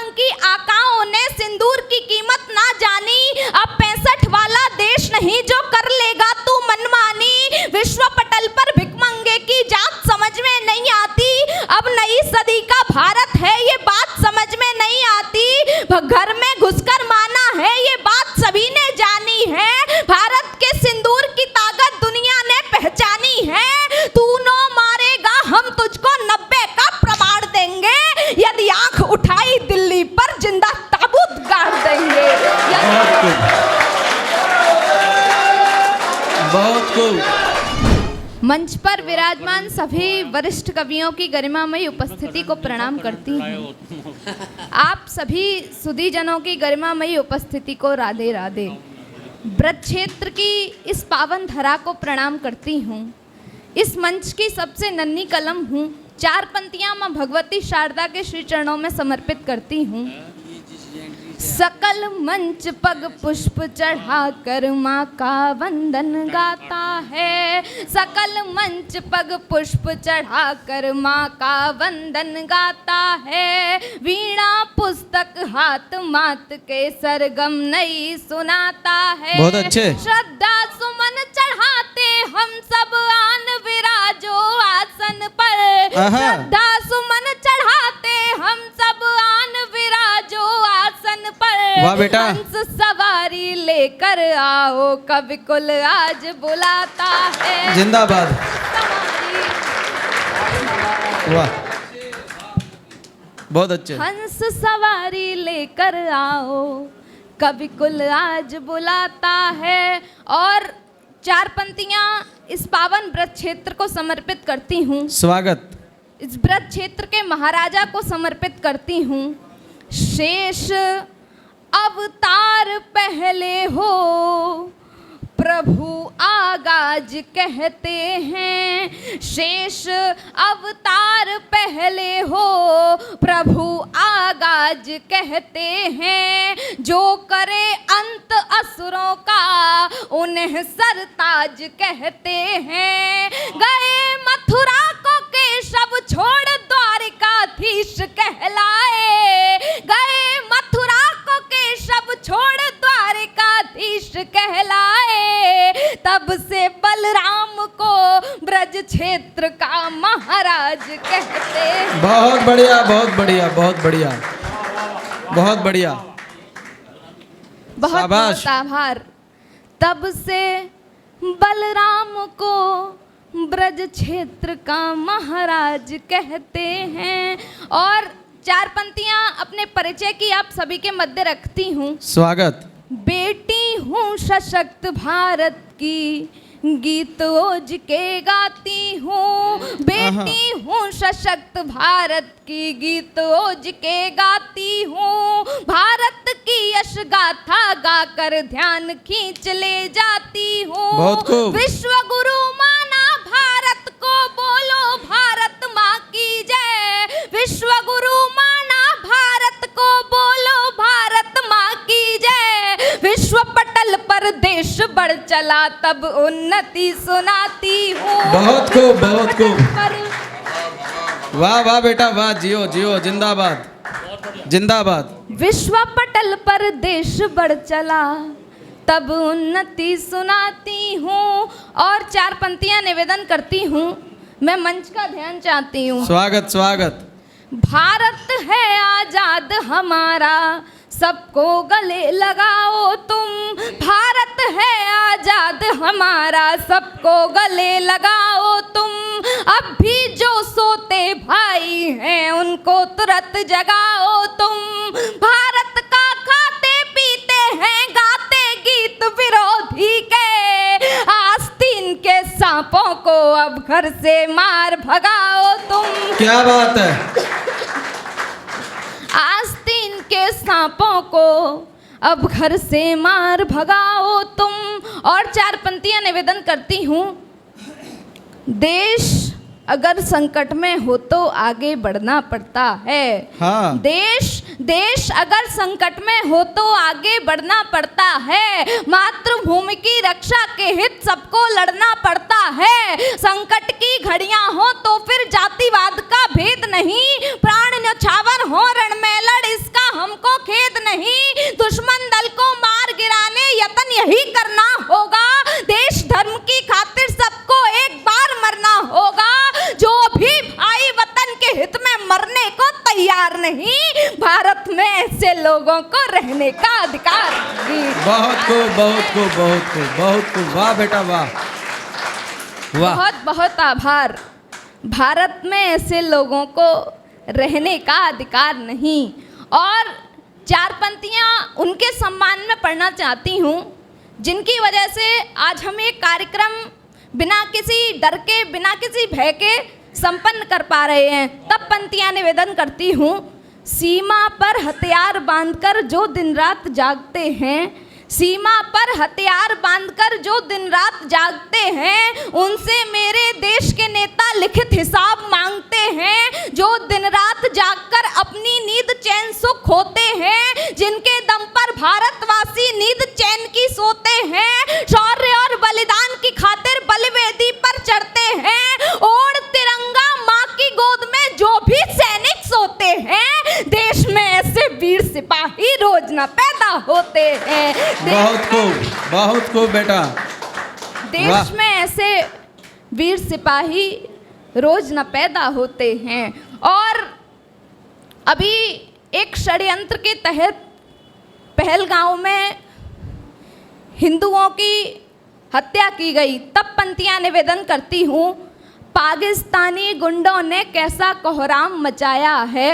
आतंकी आकाओं ने सिंदूर की कीमत ना जानी। अब 65 वाला देश नहीं जो कर लेगा तू मनमानी। विश्व पटल पर भिखमंगे की जात समझ में नहीं आती। अब नई सदी का भारत है ये बात समझ में नहीं आती। घर में घुसकर माना है ये बात सभी ने जानी है। भारत के सिंदूर की ताकत दुनिया ने पहचानी है। तू नो मारेगा हम तुझको 90 का प्रमाण देंगे। यदि आंख उठाई दिल्ली पर जिंदा ताबूत गाड़ देंगे। बहुत खूब। मंच पर विराजमान सभी वरिष्ठ कवियों की गरिमामयी उपस्थिति को प्रणाम करती हूँ। आप सभी सुधीजनों की गरिमामयी उपस्थिति को राधे राधे। ब्रज क्षेत्र की इस पावन धरा को प्रणाम करती हूँ। इस मंच की सबसे नन्ही कलम हूँ। 4 पंक्तियाँ माँ भगवती शारदा के श्री चरणों में समर्पित करती हूँ। सकल मंच पग पुष्प चढ़ाकर माँ का वंदन गाता है। सकल मंच पग पुष्प चढ़ाकर माँ का वंदन गाता है। वीणा पुस्तक हाथ मात के सरगम नई सुनाता है। बहुत अच्छे। श्रद्धा सुमन चढ़ाते हम सब आन विराजो आसन पर। श्रद्धा सुमन चढ़ाते हम सब आन विराजो आसन पर। वाह बेटा। हंस सवारी लेकर आओ कवि कुल आज बुलाता है। जिंदाबाद। वाह बहुत अच्छे। हंस सवारी लेकर आओ कवि कुल आज बुलाता है। और 4 पंक्तियां इस पावन ब्रज क्षेत्र को समर्पित करती हूँ। स्वागत। इस ब्रज क्षेत्र के महाराजा को समर्पित करती हूँ। शेष अवतार पहले हो प्रभु आगाज कहते हैं। शेष अवतार पहले हो प्रभु आगाज कहते हैं। जो करे अंत असुरों का उन्हें सरताज कहते हैं। गए मथुरा को केशव छोड़ द्वारिकाधीश कहलाए। गए मथुरा को केशव छोड़ द्वारिकाधीश कहलाए। तब से बलराम को ब्रज क्षेत्र का महाराज कहते हैं। बहुत बढ़िया बहुत बढ़िया बहुत बढ़िया बहुत बढ़िया। बहुत शाबाश। बहुत आभार। तब से बलराम को ब्रज क्षेत्र का महाराज कहते हैं। और 4 पंक्तियां अपने परिचय की आप सभी के मध्य रखती हूँ। स्वागत। बेटी हूँ सशक्त भारत की गीत ओज के गाती हूँ। बेटी हूँ सशक्त भारत की गीत ओज के गाती हूँ। भारत की यश गाथा गाकर ध्यान खींच ले जाती हूँ। बहुत खूब। विश्व गुरु माना भारत को बोलो भारत माँ की जय। विश्व गुरु माना भारत को बोलो भारत माँ की जय। विश्व पटल पर देश बढ़ चला तब उन्नति सुनाती हूँ। बहुत खूब बहुत खूब। वाह वाह बेटा वाह। जियो जियो जिंदाबाद जिंदाबाद। विश्व पटल पर देश बढ़ चला तब उन्नति सुनाती हूँ। और 4 पंक्तियां निवेदन करती हूँ। मैं मंच का ध्यान चाहती हूँ। स्वागत स्वागत। भारत है आजाद हमारा सबको गले लगाओ तुम। भारत है आजाद हमारा सबको गले लगाओ तुम। अब भी जो सोते भाई हैं उनको तुरंत जगाओ तुम। भारत का खाते पीते हैं गाते गीत विरोधी के। आस्तीन के सांपों को अब घर से मार भगाओ तुम। क्या बात है। आस्तीन के सांपों को अब घर से मार भगाओ तुम। और 4 पंक्तियां निवेदन करती हूँ। देश अगर संकट में हो तो आगे बढ़ना पड़ता है। हाँ। देश अगर संकट में हो तो आगे बढ़ना पड़ता है। मातृभूमि की रक्षा के हित सबको लड़ना पड़ता है। संकट की घड़ियां हो तो फिर जातिवाद का भेद नहीं। प्राण न्यौछावर हो रण में लड़ इसका हम भारत में ऐसे लोगों को रहने का अधिकार नहीं। बहुत खूब, बहुत खूब, बहुत खूब, बहुत खूब। वाह बेटा वाह, वाह। बहुत बहुत आभार। भारत में ऐसे लोगों को रहने का अधिकार नहीं। और चार पंक्तियाँ उनके सम्मान में पढ़ना चाहती हूँ जिनकी वजह से आज हम ये कार्यक्रम बिना किसी डर के, बिना किसी भय के संपन्न कर पा रहे हैं। तब पंक्तियाँ निवेदन करती हूँ। सीमा पर हथियार बांधकर जो दिन रात जागते हैं, सीमा पर हथियार बांधकर जो दिन रात जागते हैं, उनसे मेरे देश के नेता लिखित हिसाब मांगते हैं। जो दिन रात जागकर अपनी नींद चैन सुख खोते हैं, जिनके दम पर भारतवासी नींद चैन की सोते हैं, शौर्य और बलिदान की खातिर बलिवेदी पर चढ़ते हैं, ओढ़ तिरंगा माँ की गोद में जो भी सैनिक सोते हैं, देश में ऐसे वीर सिपाही रोज न पैदा होते हैं। बहुत खूब, बहुत खूब बेटा। देश में ऐसे वीर सिपाही रोज न पैदा होते हैं। और अभी एक षड्यंत्र के तहत पहलगांव में हिंदुओं की हत्या की गई। तब पंक्तियां निवेदन करती हूँ। पाकिस्तानी गुंडों ने कैसा कोहराम मचाया है।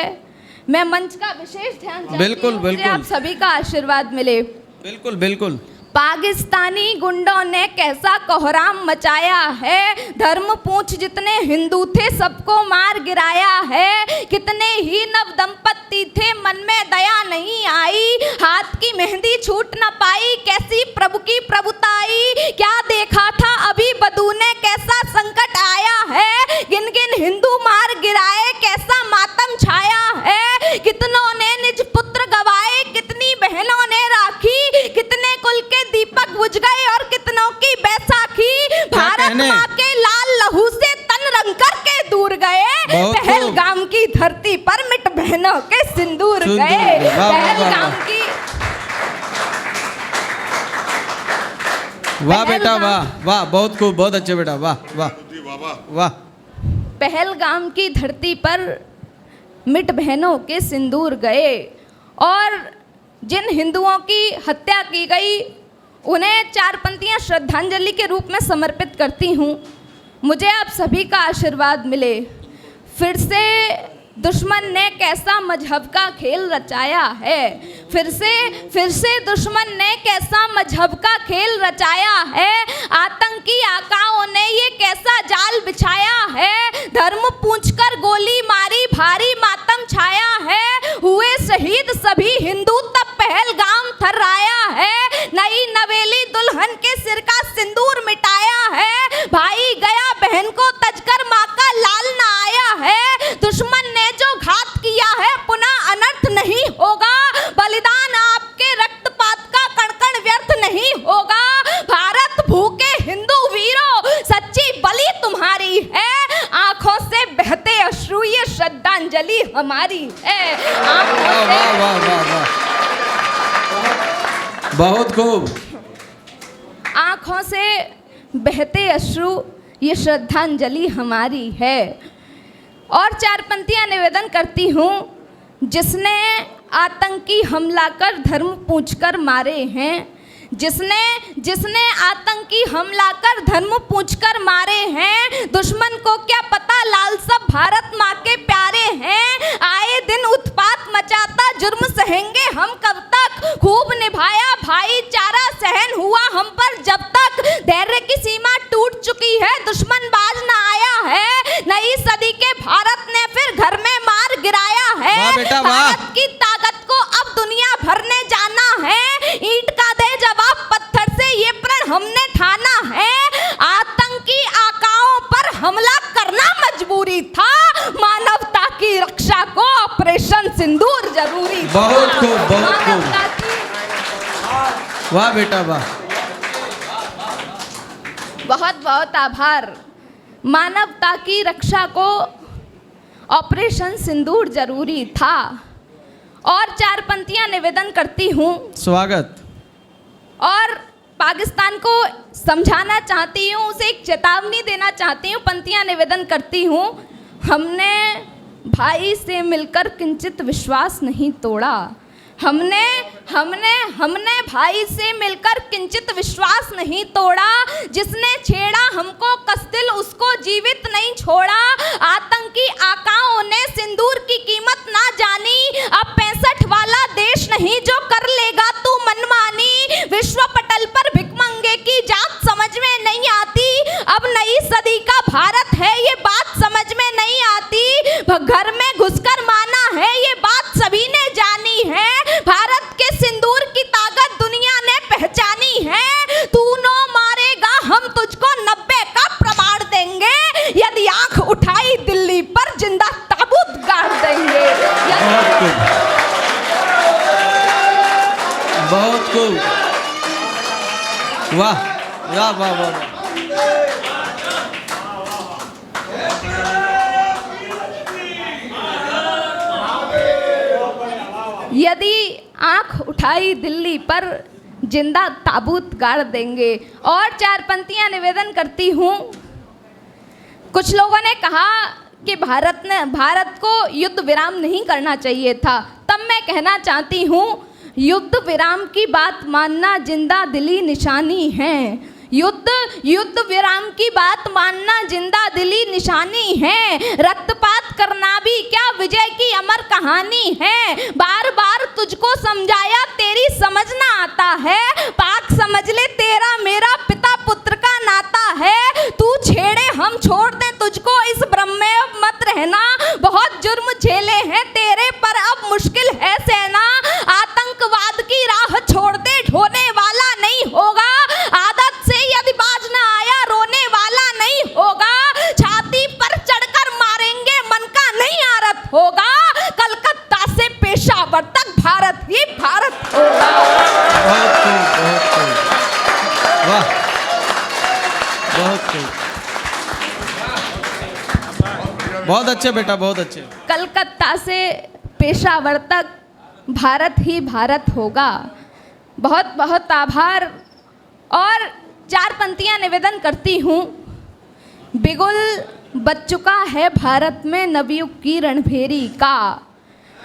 मैं मंच का विशेष ध्यान चाहती हूँ। बिल्कुल, मुझे बिल्कुल। आप सभी का आशीर्वाद मिले। बिल्कुल बिल्कुल। पाकिस्तानी गुंडों ने कैसा कोहराम मचाया है। धर्म पूछ जितने हिंदू थे सबको मार गिराया है। कितने ही नव दंपत्ति थे मन में दया नहीं आई। हाथ की मेहंदी छूट न पाई कैसी प्रभु की प्रभुताई। क्या देखा था अभी बदू ने कैसा संकट आया है। गिन गिन हिंदू मार गिराए कैसा मातम छाया है। कितनों ने निज पुत्र गवाए कितनी बहनों ने राखी। कितने कुल के दीपक बुझ गए और कितनों की बैसाखी। भारत माँ के लाल लहू से तन रंग करके दूर गए। पहलगाम की धरती पर मिट बहनों के सिंदूर गए। पहलगाम की वाह बेटा वाह, वाह। बहुत खूब, बहुत अच्छे बेटा। वाह वाह वाह। पहलगाम की धरती पर मिट बहनों के सिंदूर गए। और जिन हिंदुओं की हत्या की गई उन्हें चार पंक्तियाँ श्रद्धांजलि के रूप में समर्पित करती हूँ। मुझे आप सभी का आशीर्वाद मिले। फिर से दुश्मन ने कैसा मजहब का खेल रचाया है। फिर से दुश्मन ने कैसा मजहब का खेल रचाया है। आतंकी आकाओं ने ये कैसा जाल बिछाया है। धर्म पूछकर गोली मारी भारी मातम छाया है। हुए शहीद सभी हिंदू तब पहलगाम थर्राया है। नई नवेली दुल्हन के सिर का सिंदूर मिटाया है। भाई गया बहन को तजकर माँ का लाल न आया है। दुश्मन ने जो घात किया है पुनः अनर्थ नहीं होगा। बलिदान आपके रक्तपात का कण कण व्यर्थ नहीं होगा। भारत भूखे हिंदू वीरों सच्ची बलि तुम्हारी है। आंखों से बहते अश्रु ये श्रद्धांजलि हमारी है। वाह वाह वाह वाह, बहुत खूब। आंखों से बहते अश्रु ये श्रद्धांजलि हमारी है। और चार पंक्तियां निवेदन करती हूँ। जिसने आतंकी हमला कर धर्म पूछकर मारे हैं। जिसने आतंकी हमला कर धर्म पूछकर मारे हैं। दुश्मन को क्या पता लाल सब भारत माँ के प्यारे हैं। आए दिन उत्पात मचाता जुर्म सहेंगे हम कब तक। खूब निभाया भाईचारा सहन हुआ हम पर जब तक। धैर्य की सीमा टूट चुकी है दुश्मन बाज न आया है। नई सदी के भारत ने फिर घर में मार गिराया है। वाह बेटा वाह। भारत की ताकत को अब दुनिया भर ने जाना है। ईंट का दे जवाब पत्थर से ये प्रण हमने ठाना है। आतंकी आकाओं पर हमला करना मजबूरी था। मानवता की रक्षा को ऑपरेशन सिंदूर जरूरी था। बहुत खूब, बहुत खूब। वाह बेटा वाह। बहुत बहुत आभार। मानवता की रक्षा को ऑपरेशन सिंदूर जरूरी था। और चार पंक्तियां निवेदन करती हूँ। स्वागत। और पाकिस्तान को समझाना चाहती हूँ, उसे एक चेतावनी देना चाहती हूँ। पंक्तियां निवेदन करती हूँ। हमने भाई से मिलकर किंचित विश्वास नहीं तोड़ा। हमने भाई से मिलकर किंचित विश्वास नहीं तोड़ा। जिसने छेड़ा हमको कसदिल उसको जीवित नहीं छोड़ा। आतंकी आकाओं ने सिंदूर की कीमत ना जानी। अब 65 वाला देश नहीं जो कर लेगा तू मनमानी। विश्व पटल पर भिखमंगे की जात समझ में नहीं आती। अब नई सदी का भारत है ये बात समझ में नहीं आती। घर में घुसकर माना है ये बात सभी ने जानी है। भारत के सिंदूर की ताकत दुनिया ने पहचानी है। तू नो मारेगा हम तुझको 90 का प्रमाण देंगे। यदि आंख उठाई दिल्ली पर जिंदा ताबूत गाड़ देंगे। बहुत खूब। वाह वाह वाह वाह। यदि आंख उठाई दिल्ली पर जिंदा ताबूत गाड़ देंगे। और 4 पंक्तियां निवेदन करती हूँ। कुछ लोगों ने कहा कि भारत को युद्ध विराम नहीं करना चाहिए था। तब मैं कहना चाहती हूँ युद्ध विराम की बात मानना जिंदा दिली निशानी है। युद्ध विराम की बात मानना जिंदा दिली निशानी है। रक्तपात करना भी क्या विजय की अमर कहानी है। बार बार तुझको समझाया तेरी समझ ना आता है। पाक समझ ले तेरा मेरा पिता पुत्र का नाता है। तू छेड़े हम छोड़ दे तुझको इस भ्रम में अब मत रहना। बहुत जुर्म झेले हैं तेरे पर अब मुश्किल है सहना। आतंकवाद की राह छोड़ दे ढोने वाला नहीं होगा। आदत से यदि बाज ना आया रोने वाला नहीं होगा। छाती पर चढ़कर मारेंगे मन का नहीं आरत होगा। कलकत्ता से पेशावर तक भारत ही भारत होगा। बहुत खूब बहुत खूब। वाह बहुत खूब। बहुत अच्छे बेटा बहुत अच्छे। कलकत्ता से पेशावर तक भारत ही भारत होगा। बहुत बहुत आभार। और 4 पंक्तियां निवेदन करती हूँ। बिगुल बच चुका है भारत में नवयुग की रणभेरी का।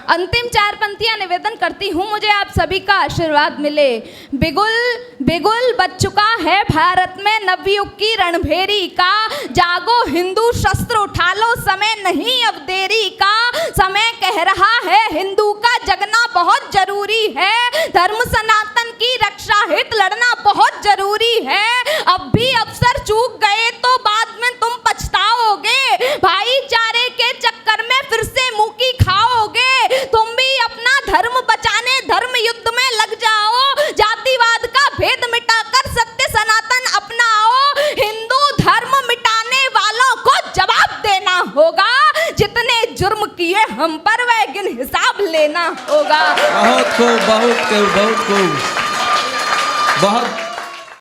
अंतिम 4 पंक्तियां निवेदन करती हूँ मुझे आप सभी का आशीर्वाद मिले। बिगुल बच चुका है भारत में नवयुग की रणभेरी का। जागो हिंदू शस्त्र उठा लो समय नहीं अब देरी का। समय कह रहा है हिंदू का जगना बहुत जरूरी है। धर्म सनातन की रक्षा हित लड़ना बहुत जरूरी है। अब भी अवसर चूक गए तो बाद में तुम पछताओगे। भाईचारे के चक्कर में फिर से मुंह की खाओगे। तुम भी अपना धर्म बचाने धर्म युद्ध में लग जाओ। जातिवाद का भेद मिटाकर सत्य सनातन अपनाओ। हिंदू धर्म मिटाने वालों को जवाब देना होगा। जितने जुर्म किए हम पर वह गिन हिसाब लेना होगा। बहुत खूब बहुत खूब बहुत खूब। बहुत